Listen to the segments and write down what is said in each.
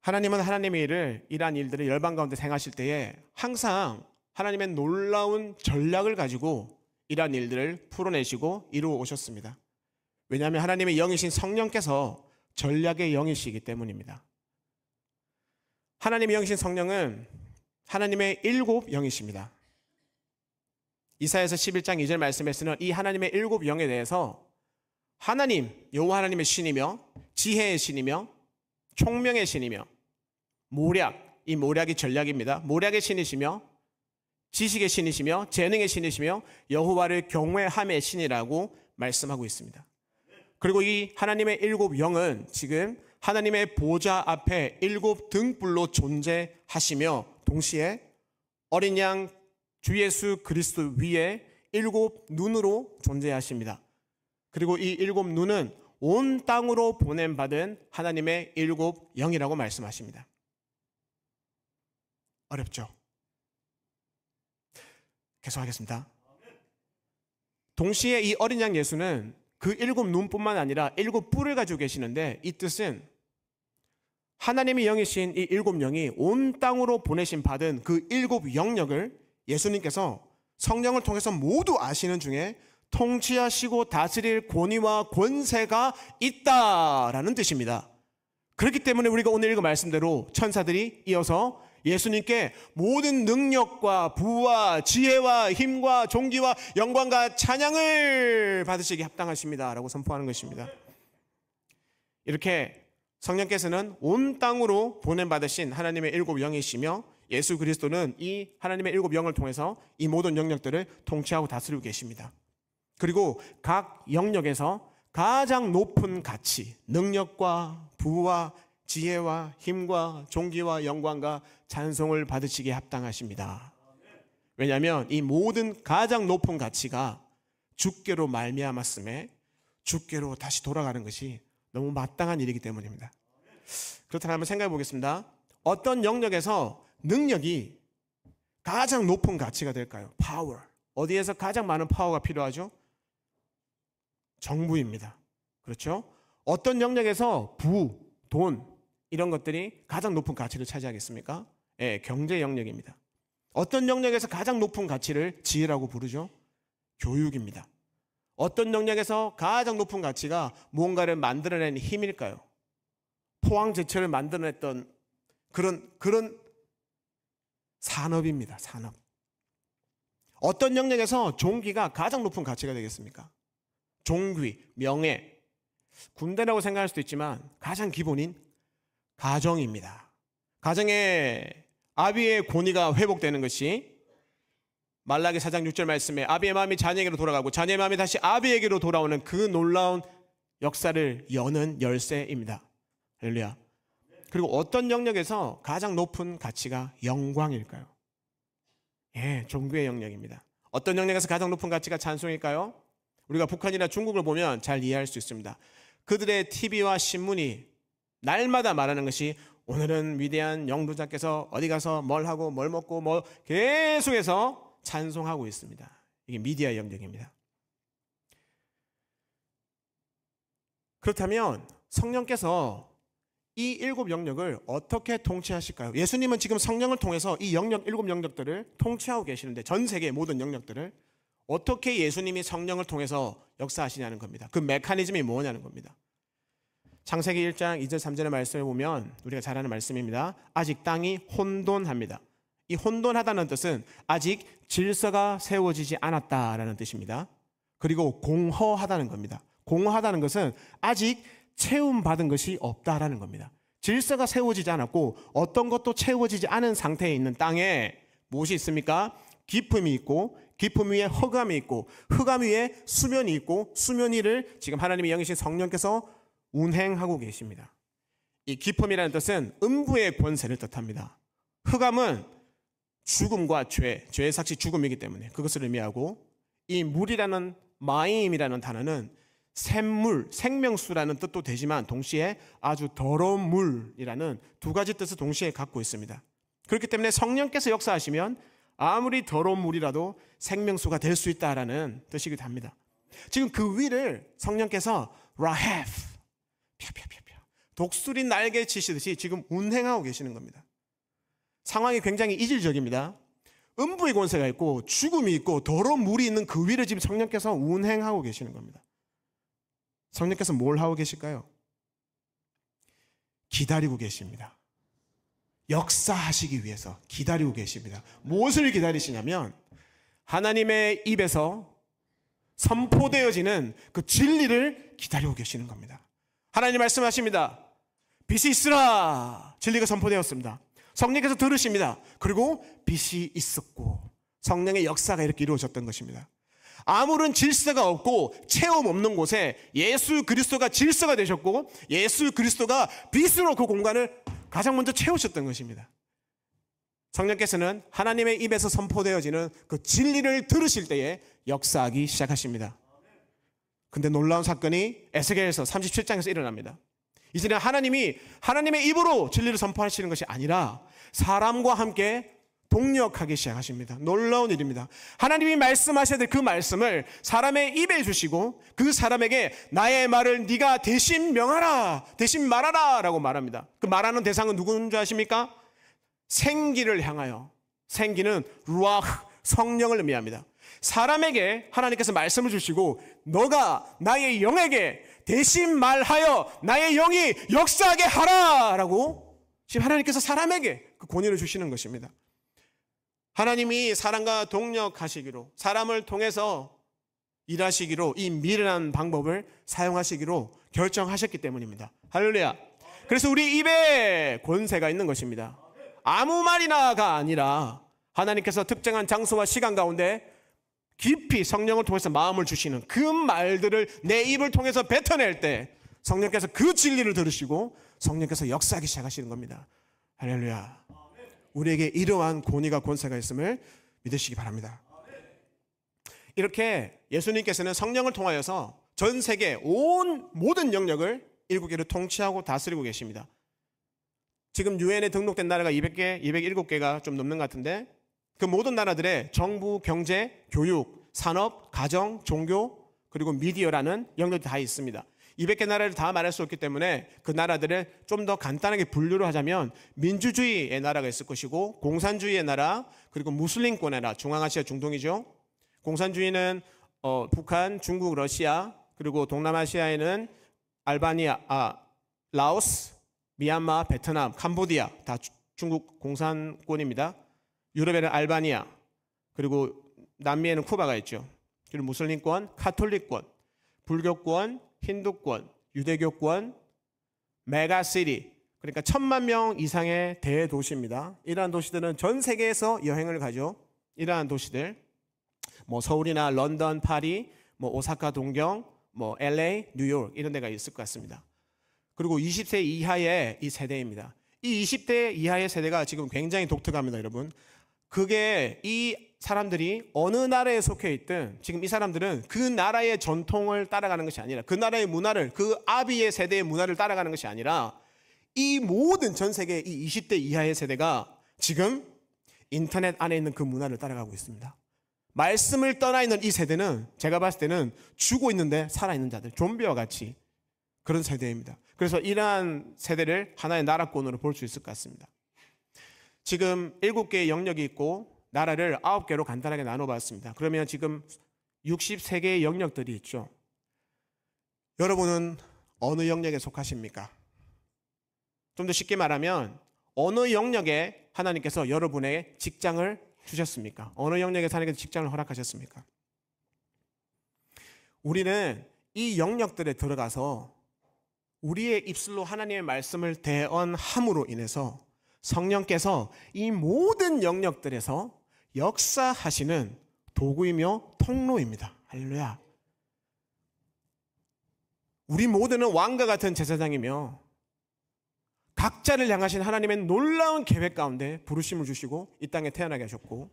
하나님은 하나님의 이러한 일들을 열방 가운데 행하실 때에 항상 하나님의 놀라운 전략을 가지고 이러한 일들을 풀어내시고 이루어 오셨습니다. 왜냐하면 하나님의 영이신 성령께서 전략의 영이시기 때문입니다. 하나님의 영이신 성령은 하나님의 일곱 영이십니다. 이사야서 11장 2절 말씀에서는 이 하나님의 일곱 영에 대해서 하나님, 여호와 하나님의 신이며 지혜의 신이며 총명의 신이며 모략, 이 모략이 전략입니다. 모략의 신이시며 지식의 신이시며 재능의 신이시며 여호와를 경외함의 신이라고 말씀하고 있습니다. 그리고 이 하나님의 일곱 영은 지금 하나님의 보좌 앞에 일곱 등불로 존재하시며 동시에 어린 양 주 예수 그리스도 위에 일곱 눈으로 존재하십니다. 그리고 이 일곱 눈은 온 땅으로 보냄받은 하나님의 일곱 영이라고 말씀하십니다. 어렵죠? 계속하겠습니다. 동시에 이 어린 양 예수는 그 일곱 눈뿐만 아니라 일곱 뿔을 가지고 계시는데 이 뜻은 하나님의 영이신 이 일곱 영이 온 땅으로 보내신 받은 그 일곱 영역을 예수님께서 성령을 통해서 모두 아시는 중에 통치하시고 다스릴 권위와 권세가 있다라는 뜻입니다. 그렇기 때문에 우리가 오늘 읽은 말씀대로 천사들이 이어서 예수님께 모든 능력과 부와 지혜와 힘과 존귀와 영광과 찬양을 받으시기 합당하십니다 라고 선포하는 것입니다. 이렇게 성령께서는 온 땅으로 보냄받으신 하나님의 일곱 영이시며 예수 그리스도는 이 하나님의 일곱 영을 통해서 이 모든 영역들을 통치하고 다스리고 계십니다. 그리고 각 영역에서 가장 높은 가치, 능력과 부와 지혜와 힘과 존귀와 영광과 찬송을 받으시기에 합당하십니다. 왜냐하면 이 모든 가장 높은 가치가 주께로 말미암았음에 주께로 다시 돌아가는 것이 너무 마땅한 일이기 때문입니다. 그렇다면 한번 생각해 보겠습니다. 어떤 영역에서 능력이 가장 높은 가치가 될까요? 파워. 어디에서 가장 많은 파워가 필요하죠? 정부입니다. 그렇죠? 어떤 영역에서 부, 돈 이런 것들이 가장 높은 가치를 차지하겠습니까? 예, 경제 영역입니다. 어떤 영역에서 가장 높은 가치를 지혜라고 부르죠? 교육입니다. 어떤 영역에서 가장 높은 가치가 뭔가를 만들어내는 힘일까요? 포항제철을 만들어냈던 그런 산업입니다. 산업. 어떤 영역에서 종기가 가장 높은 가치가 되겠습니까? 종귀, 명예, 군대라고 생각할 수도 있지만 가장 기본인 가정입니다. 가정에 아비의 권위가 회복되는 것이 말라기 4장 6절 말씀에 아비의 마음이 자녀에게로 돌아가고 자녀의 마음이 다시 아비에게로 돌아오는 그 놀라운 역사를 여는 열쇠입니다. 할렐루야. 그리고 어떤 영역에서 가장 높은 가치가 영광일까요? 예, 종교의 영역입니다. 어떤 영역에서 가장 높은 가치가 찬송일까요? 우리가 북한이나 중국을 보면 잘 이해할 수 있습니다. 그들의 TV와 신문이 날마다 말하는 것이 오늘은 위대한 영도자께서 어디 가서 뭘 하고 뭘 먹고 뭐 계속해서 찬송하고 있습니다. 이게 미디어 영역입니다. 그렇다면 성령께서 이 일곱 영역을 어떻게 통치하실까요? 예수님은 지금 성령을 통해서 이 일곱 영역들을 통치하고 계시는데 전 세계의 모든 영역들을 어떻게 예수님이 성령을 통해서 역사하시냐는 겁니다. 그 메커니즘이 뭐냐는 겁니다. 창세기 1장 2절 3절의 말씀을 보면 우리가 잘 아는 말씀입니다. 아직 땅이 혼돈합니다. 이 혼돈하다는 뜻은 아직 질서가 세워지지 않았다라는 뜻입니다. 그리고 공허하다는 겁니다. 공허하다는 것은 아직 채움받은 것이 없다라는 겁니다. 질서가 세워지지 않았고 어떤 것도 채워지지 않은 상태에 있는 땅에 무엇이 있습니까? 깊음이 있고 깊음 위에 흑암이 있고 흑암 위에 수면이 있고 수면 위를 지금 하나님의 영이신 성령께서 운행하고 계십니다. 이 깊음이라는 뜻은 음부의 권세를 뜻합니다. 흑암은 죽음과 죄의 삭시 죽음이기 때문에 그것을 의미하고 이 물이라는 마임이라는 단어는 샘물, 생명수라는 뜻도 되지만 동시에 아주 더러운 물이라는 두 가지 뜻을 동시에 갖고 있습니다. 그렇기 때문에 성령께서 역사하시면 아무리 더러운 물이라도 생명수가 될 수 있다라는 뜻이기도 합니다. 지금 그 위를 성령께서 라헤프, 독수리 날개 치시듯이 지금 운행하고 계시는 겁니다. 상황이 굉장히 이질적입니다. 음부의 권세가 있고 죽음이 있고 더러운 물이 있는 그 위를 지금 성령께서 운행하고 계시는 겁니다. 성령께서 뭘 하고 계실까요? 기다리고 계십니다. 역사하시기 위해서 기다리고 계십니다. 무엇을 기다리시냐면 하나님의 입에서 선포되어지는 그 진리를 기다리고 계시는 겁니다. 하나님 말씀하십니다. 빛이 있으라. 진리가 선포되었습니다. 성령께서 들으십니다. 그리고 빛이 있었고 성령의 역사가 이렇게 이루어졌던 것입니다. 아무런 질서가 없고 체험 없는 곳에 예수 그리스도가 질서가 되셨고 예수 그리스도가 빛으로 그 공간을 가장 먼저 채우셨던 것입니다. 성령께서는 하나님의 입에서 선포되어지는 그 진리를 들으실 때에 역사하기 시작하십니다. 근데 놀라운 사건이 에스겔서 37장에서 일어납니다. 이제는 하나님이 하나님의 입으로 진리를 선포하시는 것이 아니라 사람과 함께 동력하기 시작하십니다. 놀라운 일입니다. 하나님이 말씀하셔야 될 그 말씀을 사람의 입에 주시고 그 사람에게 나의 말을 네가 대신 명하라, 대신 말하라 라고 말합니다. 그 말하는 대상은 누구인 줄 아십니까? 생기를 향하여, 생기는 루아흐, 성령을 의미합니다. 사람에게 하나님께서 말씀을 주시고 너가 나의 영에게 대신 말하여 나의 영이 역사하게 하라 라고 지금 하나님께서 사람에게 그 권위를 주시는 것입니다. 하나님이 사람과 동력하시기로, 사람을 통해서 일하시기로, 이 미련한 방법을 사용하시기로 결정하셨기 때문입니다. 할렐루야. 그래서 우리 입에 권세가 있는 것입니다. 아무 말이나가 아니라 하나님께서 특정한 장소와 시간 가운데 깊이 성령을 통해서 마음을 주시는 그 말들을 내 입을 통해서 뱉어낼 때 성령께서 그 진리를 들으시고 성령께서 역사하기 시작하시는 겁니다. 할렐루야. 우리에게 이러한 권위가 권세가 있음을 믿으시기 바랍니다. 이렇게 예수님께서는 성령을 통하여서 전 세계 온 모든 영역을 7개를 통치하고 다스리고 계십니다. 지금 유엔에 등록된 나라가 200개, 207개가 좀 넘는 것 같은데 그 모든 나라들의 정부, 경제, 교육, 산업, 가정, 종교 그리고 미디어라는 영역이 다 있습니다. 200개 나라를 다 말할 수 없기 때문에 그 나라들을 좀 더 간단하게 분류를 하자면 민주주의의 나라가 있을 것이고 공산주의의 나라 그리고 무슬림권의 나라, 중앙아시아 중동이죠. 공산주의는 북한, 중국, 러시아 그리고 동남아시아에는 알바니아, 라오스, 미얀마, 베트남, 캄보디아 다 중국 공산권입니다. 유럽에는 알바니아 그리고 남미에는 쿠바가 있죠. 그리고 무슬림권, 카톨릭권, 불교권, 힌두권, 유대교권, 메가시티 그러니까 1000만 명 이상의 대도시입니다. 이러한 도시들은 전 세계에서 여행을 가죠. 이러한 도시들 뭐 서울이나 런던, 파리, 뭐 오사카, 동경, 뭐 LA, 뉴욕 이런 데가 있을 것 같습니다. 그리고 20세 이하의 이 세대입니다. 이 20대 이하의 세대가 지금 굉장히 독특합니다, 여러분. 그게 이 사람들이 어느 나라에 속해 있든 지금 이 사람들은 그 나라의 전통을 따라가는 것이 아니라 그 나라의 문화를 그 아비의 세대의 문화를 따라가는 것이 아니라 이 모든 전 세계 이 20대 이하의 세대가 지금 인터넷 안에 있는 그 문화를 따라가고 있습니다. 말씀을 떠나 있는 이 세대는 제가 봤을 때는 죽어 있는데 살아있는 자들, 좀비와 같이 그런 세대입니다. 그래서 이러한 세대를 하나의 나라권으로 볼 수 있을 것 같습니다. 지금 7개의 영역이 있고 나라를 9개로 간단하게 나눠봤습니다. 그러면 지금 63개의 영역들이 있죠. 여러분은 어느 영역에 속하십니까? 좀 더 쉽게 말하면 어느 영역에 하나님께서 여러분의 직장을 주셨습니까? 어느 영역에서 하나님께서 직장을 허락하셨습니까? 우리는 이 영역들에 들어가서 우리의 입술로 하나님의 말씀을 대언함으로 인해서 성령께서 이 모든 영역들에서 역사하시는 도구이며 통로입니다. 할렐루야. 우리 모두는 왕과 같은 제사장이며 각자를 향하신 하나님의 놀라운 계획 가운데 부르심을 주시고 이 땅에 태어나게 하셨고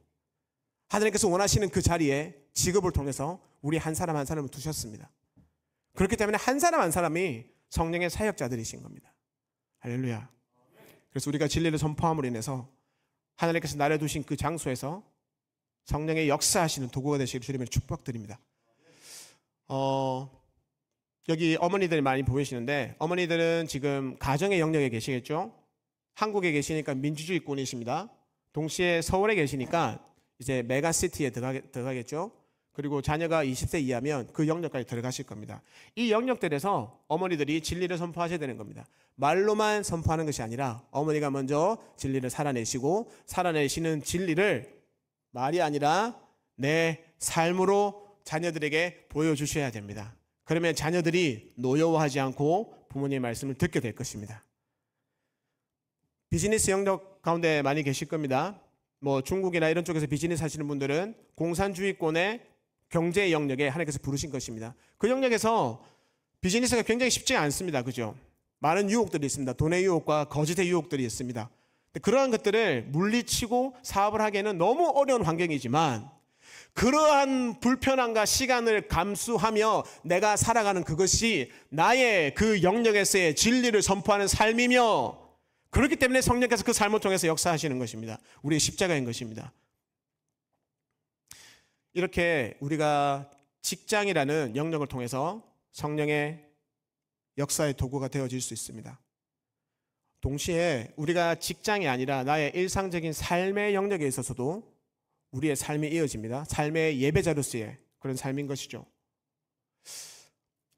하나님께서 원하시는 그 자리에 직업을 통해서 우리 한 사람 한 사람을 두셨습니다. 그렇기 때문에 한 사람 한 사람이 성령의 사역자들이신 겁니다. 할렐루야. 그래서 우리가 진리를 선포함으로 인해서 하나님께서 나를 두신 그 장소에서 성령의 역사하시는 도구가 되시길 주님을 축복드립니다. 여기 어머니들이 많이 보이시는데 어머니들은 지금 가정의 영역에 계시겠죠? 한국에 계시니까 민주주의권이십니다. 동시에 서울에 계시니까 이제 메가시티에 들어가겠죠? 그리고 자녀가 20세 이하면 그 영역까지 들어가실 겁니다. 이 영역들에서 어머니들이 진리를 선포하셔야 되는 겁니다. 말로만 선포하는 것이 아니라 어머니가 먼저 진리를 살아내시고 살아내시는 진리를 말이 아니라 내 삶으로 자녀들에게 보여주셔야 됩니다. 그러면 자녀들이 노여워하지 않고 부모님의 말씀을 듣게 될 것입니다. 비즈니스 영역 가운데 많이 계실 겁니다. 뭐 중국이나 이런 쪽에서 비즈니스 하시는 분들은 공산주의권의 경제 영역에 하나님께서 부르신 것입니다. 그 영역에서 비즈니스가 굉장히 쉽지 않습니다. 그죠? 많은 유혹들이 있습니다. 돈의 유혹과 거짓의 유혹들이 있습니다. 그러한 것들을 물리치고 사업을 하기에는 너무 어려운 환경이지만 그러한 불편함과 시간을 감수하며 내가 살아가는 그것이 나의 그 영역에서의 진리를 선포하는 삶이며 그렇기 때문에 성령께서 그 삶을 통해서 역사하시는 것입니다. 우리의 십자가인 것입니다. 이렇게 우리가 직장이라는 영역을 통해서 성령의 역사의 도구가 되어질 수 있습니다. 동시에 우리가 직장이 아니라 나의 일상적인 삶의 영역에 있어서도 우리의 삶이 이어집니다. 삶의 예배자로서의 그런 삶인 것이죠.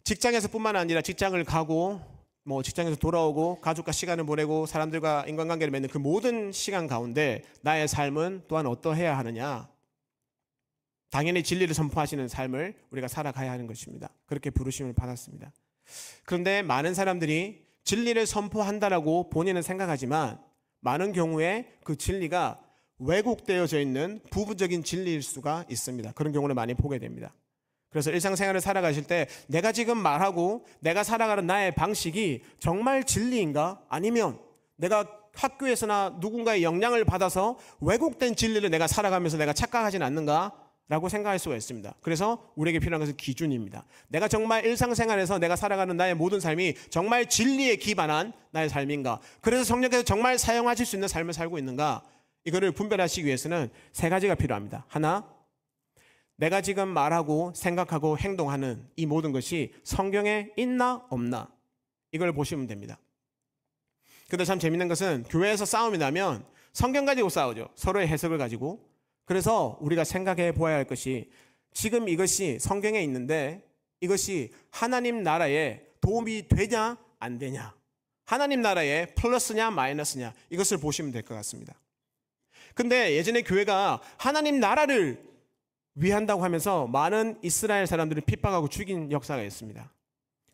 직장에서뿐만 아니라 직장을 가고 뭐 직장에서 돌아오고 가족과 시간을 보내고 사람들과 인간관계를 맺는 그 모든 시간 가운데 나의 삶은 또한 어떠해야 하느냐? 당연히 진리를 선포하시는 삶을 우리가 살아가야 하는 것입니다. 그렇게 부르심을 받았습니다. 그런데 많은 사람들이 진리를 선포한다라고 본인은 생각하지만 많은 경우에 그 진리가 왜곡되어져 있는 부분적인 진리일 수가 있습니다. 그런 경우를 많이 보게 됩니다. 그래서 일상생활을 살아가실 때 내가 지금 말하고 내가 살아가는 나의 방식이 정말 진리인가? 아니면 내가 학교에서나 누군가의 영향을 받아서 왜곡된 진리를 내가 살아가면서 내가 착각하진 않는가? 라고 생각할 수가 있습니다. 그래서 우리에게 필요한 것은 기준입니다. 내가 정말 일상생활에서 내가 살아가는 나의 모든 삶이 정말 진리에 기반한 나의 삶인가? 그래서 성령께서 정말 사용하실 수 있는 삶을 살고 있는가? 이거를 분별하시기 위해서는 세 가지가 필요합니다. 하나, 내가 지금 말하고 생각하고 행동하는 이 모든 것이 성경에 있나 없나? 이걸 보시면 됩니다. 근데 참 재밌는 것은 교회에서 싸움이 나면 성경 가지고 싸우죠. 서로의 해석을 가지고. 그래서 우리가 생각해 보아야 할 것이 지금 이것이 성경에 있는데 이것이 하나님 나라에 도움이 되냐 안 되냐, 하나님 나라에 플러스냐 마이너스냐, 이것을 보시면 될 것 같습니다. 근데 예전에 교회가 하나님 나라를 위한다고 하면서 많은 이스라엘 사람들을 핍박하고 죽인 역사가 있습니다.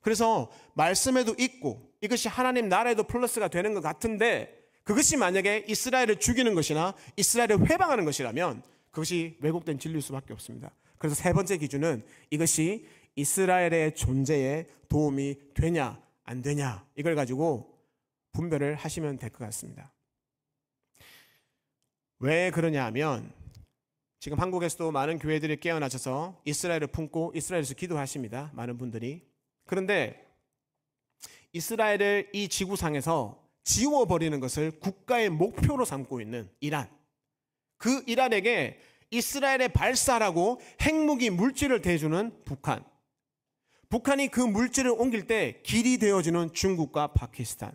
그래서 말씀에도 있고 이것이 하나님 나라에도 플러스가 되는 것 같은데 그것이 만약에 이스라엘을 죽이는 것이나 이스라엘을 회방하는 것이라면 그것이 왜곡된 진리일 수밖에 없습니다. 그래서 세 번째 기준은 이것이 이스라엘의 존재에 도움이 되냐 안 되냐, 이걸 가지고 분별을 하시면 될 것 같습니다. 왜 그러냐 하면 지금 한국에서도 많은 교회들이 깨어나셔서 이스라엘을 품고 이스라엘에서 기도하십니다. 많은 분들이. 그런데 이스라엘을 이 지구상에서 지워버리는 것을 국가의 목표로 삼고 있는 이란, 그 이란에게 이스라엘에 발사라고 핵무기 물질을 대주는 북한, 북한이 그 물질을 옮길 때 길이 되어주는 중국과 파키스탄,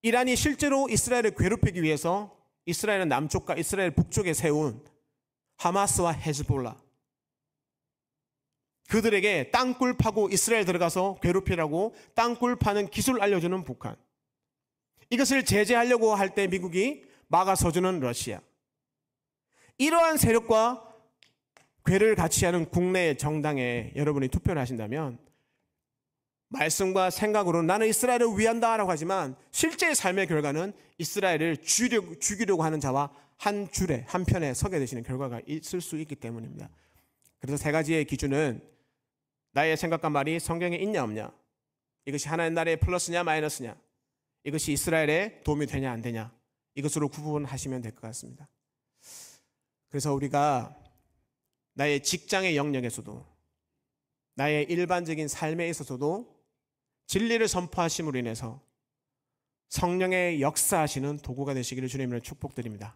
이란이 실제로 이스라엘을 괴롭히기 위해서 이스라엘 남쪽과 이스라엘 북쪽에 세운 하마스와 헤즈볼라, 그들에게 땅굴 파고 이스라엘 들어가서 괴롭히라고 땅굴 파는 기술을 알려주는 북한, 이것을 제재하려고 할 때 미국이 막아서주는 러시아, 이러한 세력과 궤를 같이 하는 국내 정당에 여러분이 투표를 하신다면 말씀과 생각으로는 나는 이스라엘을 위한다라고 하지만 실제의 삶의 결과는 이스라엘을 죽이려고 하는 자와 한 줄에 한 편에 서게 되시는 결과가 있을 수 있기 때문입니다. 그래서 세 가지의 기준은 나의 생각과 말이 성경에 있냐 없냐, 이것이 하나님 나라의 플러스냐 마이너스냐, 이것이 이스라엘에 도움이 되냐 안 되냐, 이것으로 구분하시면 될 것 같습니다. 그래서 우리가 나의 직장의 영역에서도 나의 일반적인 삶에 있어서도 진리를 선포하심으로 인해서 성령의 역사하시는 도구가 되시기를 주님으로 축복드립니다.